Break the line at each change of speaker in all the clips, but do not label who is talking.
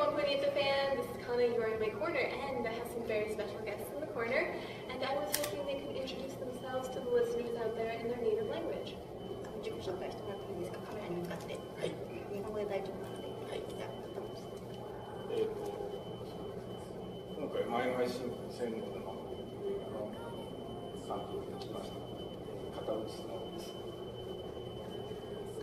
1.8 fan. This is Kana, you are in my corner, and I have some very special guests in the corner, and I was hoping they could introduce themselves to the listeners out there in their native language.
自己紹介してもらっていいですか？カメラに向かって。はい。日本語で大丈夫なので。はい。じゃあ、
今回前の配信専門の担当で来ました片内直です。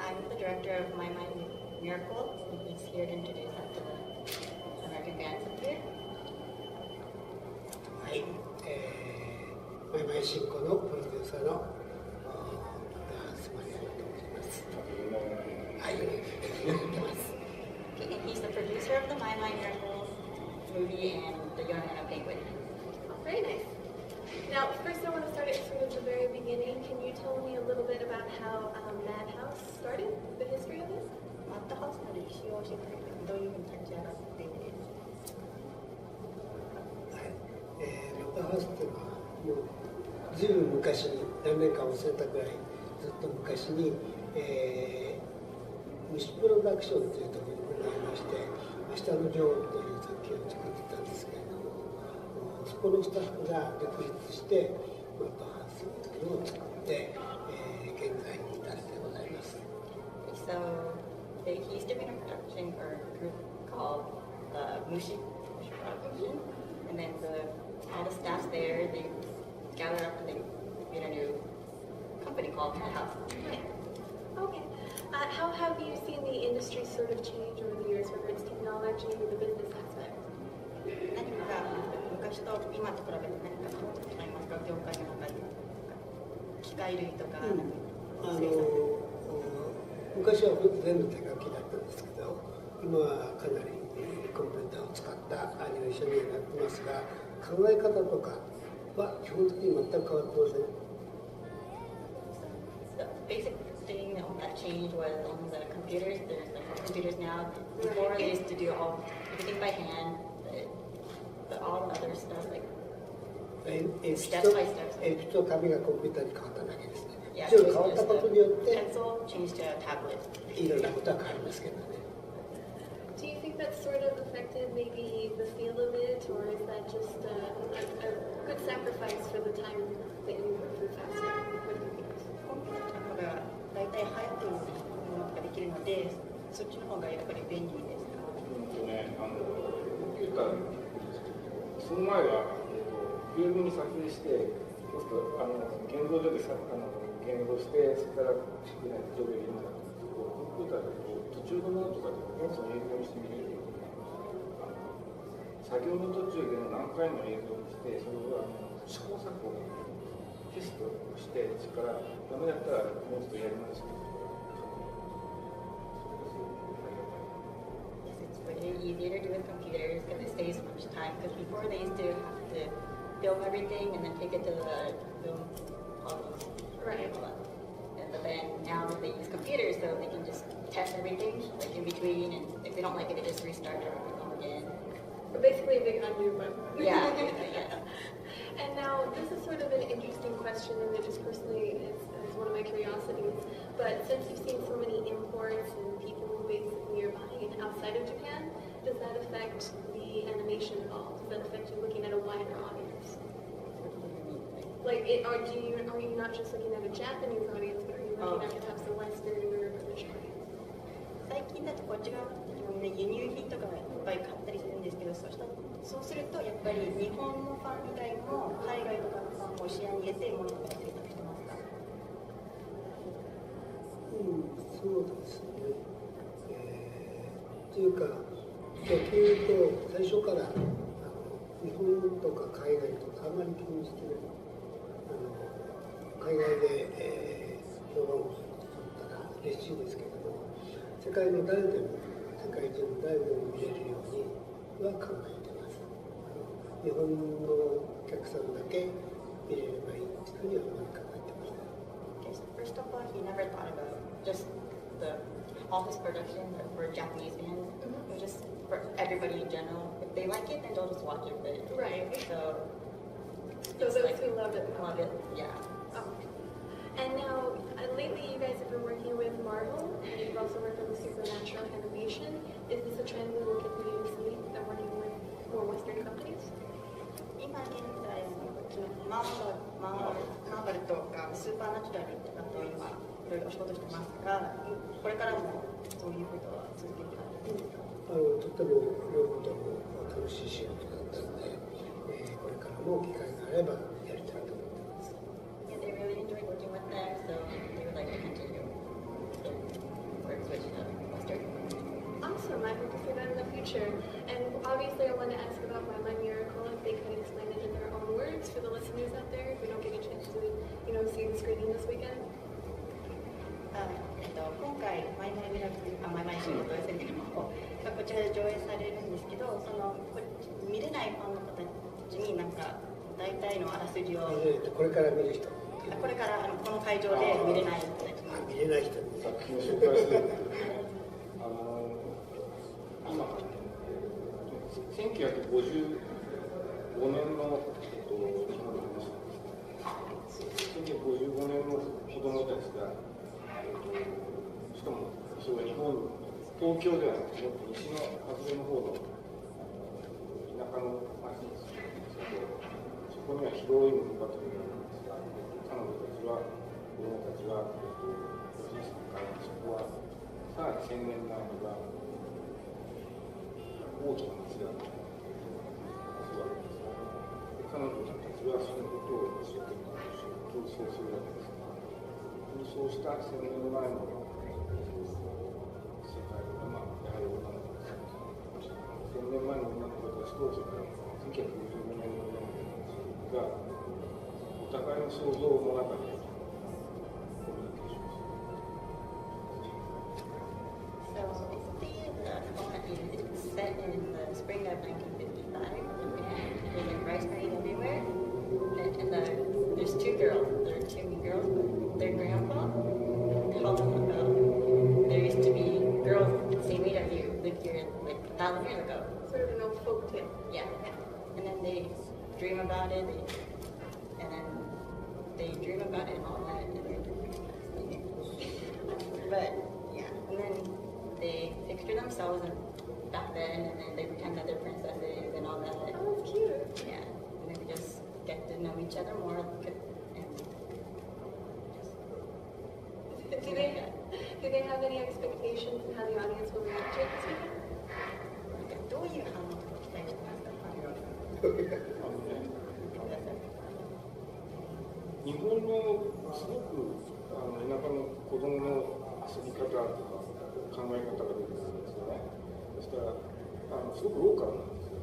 I'm the director of My Mind Miracle, and he's here to introduce us to the American fans up here.
はい、マイマイ進行のプロデューサーの片橋マリアと申します。はい、よろしくお願いします。
Okay, and he's the producer of the My Mind Miracle movie and the Young and a Penguin.
Oh, very nice. Now, first I want to start at sort of the very beginning. Can you tell me a little bit about how Madhouse started, the history of it?
マッドハウスの歴史を教えてくれて、どういうふうに立ち上がっていて。
はい、マッドハウスというのはもうずいぶん昔に、何年か忘れたぐらいずっと昔に、虫プロダクションというところがありまして、明日の女王という作品を作ってたんですけれども、そこのスタッフが独立してマッドハウスというのを作って、現在に至るでございます。
So he's doing a production or a group called Mushi Production, and then all the staff there, they gather up and they made a new company called Madhouse.
Okay. How have you seen the industry sort of change over the years, whether it's technology or the business aspect?
何か昔と今と比べて何か変わっていますか？業界の中で機械類とか、
昔は全部手書きだったんですけど、今はかなりコンピューターを使ったアニメーションになってますが、考え方とかは基本的に全く変わってません。
The basic thing that changed was on the computers. There's like computers now. Before they used to do everything by hand, but all the other stuff like step by step.
鉛筆と紙がコンピューターに変わっただけですね。
Yeah,
それが変わったことによって、
pencil changed to a tablet.
いろんなことは変わりますけどね。
Do you think that sort of affected maybe the feel of it, or is that just a good sacrifice for the time that you work through faster? What do you think?
コンピューターが大体流行ってるものができるので、そっちの方がやっぱり便利ですか？
コンピューターその前はフィルムに撮影して現像所で現像してそれから上下になるんですけど、コンピューターで途中のものとかで元素の映像にしてみると作業の途中での何回も映像にしてそれを試行錯誤テストしてそれからダメだったらもうちょっとやり直して
It's really easier to do with computers because it saves much time. Because before they used to have to film everything and then take it to the film halls.
Right.
But then now they use computers, so they can just test everything like in between, and if they don't like it, they just restart everything again.
But basically, a big undo button.
Yeah, yeah.
And now, this is sort of an interesting question, and it just personally is one of my curiosities. But since you've seen so many imports and people who basically are buying it outside of Japan, does that affect the animation at all? Does that affect you looking at a wider audience? Like, are you not just looking at a Japanese audience, but are you looking at perhaps a Western or a British audience?
最近だとこっち側って自分で輸入品とかいっぱい買ったりするんですけど、そうするとやっぱり日本のファン以外も海外とかのファンも視野に入れて物とか制作してますか？
そうですね。というか逆に言うと最初から日本とか海外とかあまり気にしてない。海外で、評判を取ったら嬉しいですけども、世界の誰でも世界中の誰でも見れるようには考えてます。日本のお客さんだけ見れればいいというふうにはあまり考えてません。
Okay, so first of all, he never thought about just all his production for Japanese fans. It was just for everybody in general. If they like it, then they'll just watch it. But,
Right.
So
those who love it.
Love it, yeah.
Oh. And now, lately you guys have been working with Marvel, and you've also worked on the supernatural animation. Is this a trend we will continue to see?
いうお仕事してますが、これからもそういうことは続けていかれるんですか？
とっても両方とも楽しい仕事だったので、これからも機会があればやりたいと思ってます。
Yeah, they really enjoyed working with them, so they would like to continue to work with Western.
Awesome. I hope to see that in the future. And obviously, I want to ask about My My Miracle. If they could explain it in their own words for the listeners out there, if we don't get a chance to, see the screening this weekend.
今回、マイマイミラクル、マイマイシートですけども、がこちらで上映されるんですけど、見れないファンの方たちに大体のあらすじを、
これから見る人、
これからこの会場で見れない人たち
見れない人に
作品を紹介してる今1955年の、1955年の子供たちが、しかもそれが東京ではなくて西の外れの方の田舎の町に住んでるんですけど、そこには広い文化というのがあるんですが、彼女たちは子供たちは、おじいさんからそこはさらに1000年前には大きな町だったわけですが、彼女たちはそのことを一生懸命闘争するわけですが、そうした1000年前の世界が、やはり女の子です。1000年前の女の子たちと、それから1955年の女の子たちが、お互いの想像の中でコミュニケーションする。
So basically, the film is set in the spring of 1955, and there's like rice parade everywhere. And there's two girls. There are two girls. Their grandpa told them about there used to be girls the same age as you lived here like 1,000 years ago.
Sort of an old folk tale.
Yeah. And then they dream about it. And then they dream about it and all that. But yeah. And then they picture themselves back then, and then they pretend that they're princesses and all that.
Oh, that's cute.
Yeah. And then we just get to know each other more.
Do they have any expectations in how the audience will react to it this weekend?
どういう反応を期待してますか？
日本のすごく田舎の子供の遊び方とか考え方が出てくるんですよね。そしたらすごくローカルなんですよ。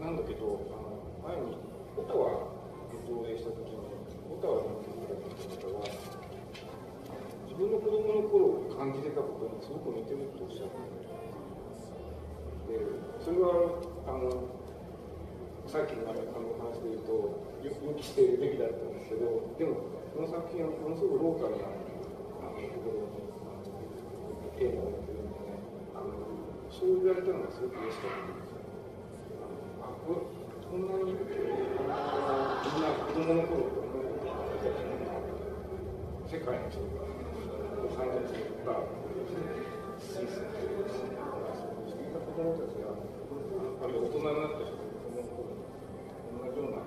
なんだけど前にオタワで上映した時にオタワで見ていただいた方は自分の子供の頃感じてたことにすごく似てるとおっしゃってで、それはさっきの話で言うと予期しているべきだったんですけど、でもこの作品はものすごくローカルなところにテーマを持っているので、そう言われたのがすごく嬉しかったんですよ。こんなにみんな子供の頃と思うことが世界の人が参加するとかスイスの人がそういった子供たちがあるいは大人になった人が子供の頃に同じような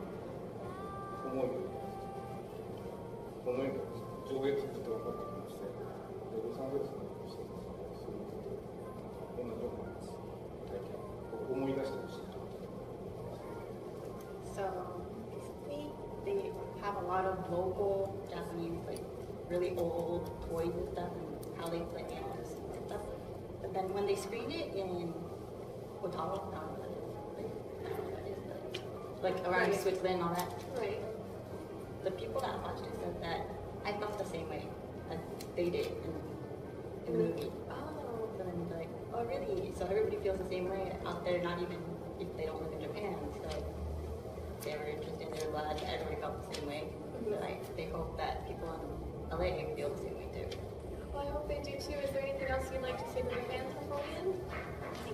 思いこのように上映通じて分かってきまして、ロサンゼルスの人たちがそういうことを同じような体験を思い出してほしいと。
So basically, they have a lot of local Japanese, like really old toys and stuff, and how they play games and stuff. But then when they screened it in Ottawa, like around
Right.
Switzerland and all that,
Right.
the people that watched it said that I felt the same way as they did in the movie.
Oh.
So then they're like, oh really? So everybody feels the same way out there, not even if they don't live in Japan. So they were interested, they were glad that everybody felt the same way. But they hope that people in LA feel the same way too.
Well, I hope they do too. Is there anything else you'd like to say to the fans before we end?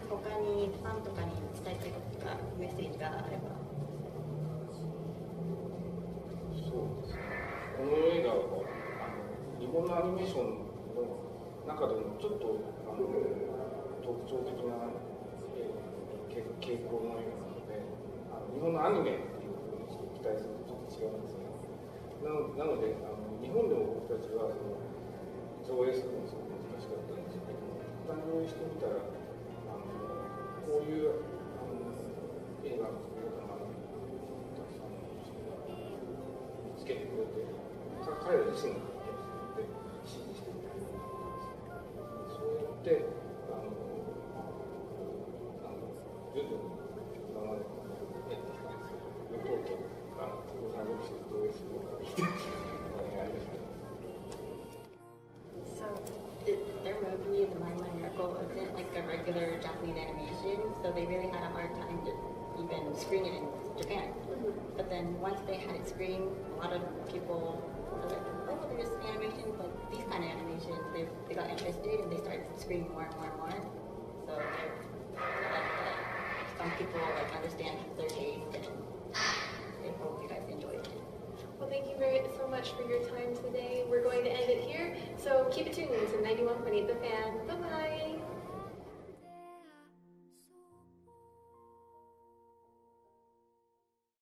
他にファンとかに伝えたいこととかメッセージがあれば。
そうですね。この映画は日本のアニメーションの中でもちょっと特徴的な傾向の映画なので、日本のアニメっていうふうにして期待するとちょっと違うんですね。なので日本でも僕たちは上映するのすごく難しかったんですけども、一旦上映してみたら、こういう映画の作り方がたくさんの人が見つけてくれて、彼ら自身が支持してくれるようになったんです。そうやって徐々に今までやってきたんですけど、とうとう久保さんが上映するようになってきてありました。
So their movie, The My My Miracle, isn't like a regular Japanese animation, so they really had a hard time to even screen it in Japan. But then once they had it screened, a lot of people were like, oh, there's animation, but these kind of animations, they got interested and they started screening more and more and more. So they're like some people like understand their taste, and they hope you guys enjoy it.
Well, thank you so much for your time today. We're going to end it here, so keep it tuned to 91.8 The Fan. Bye-bye!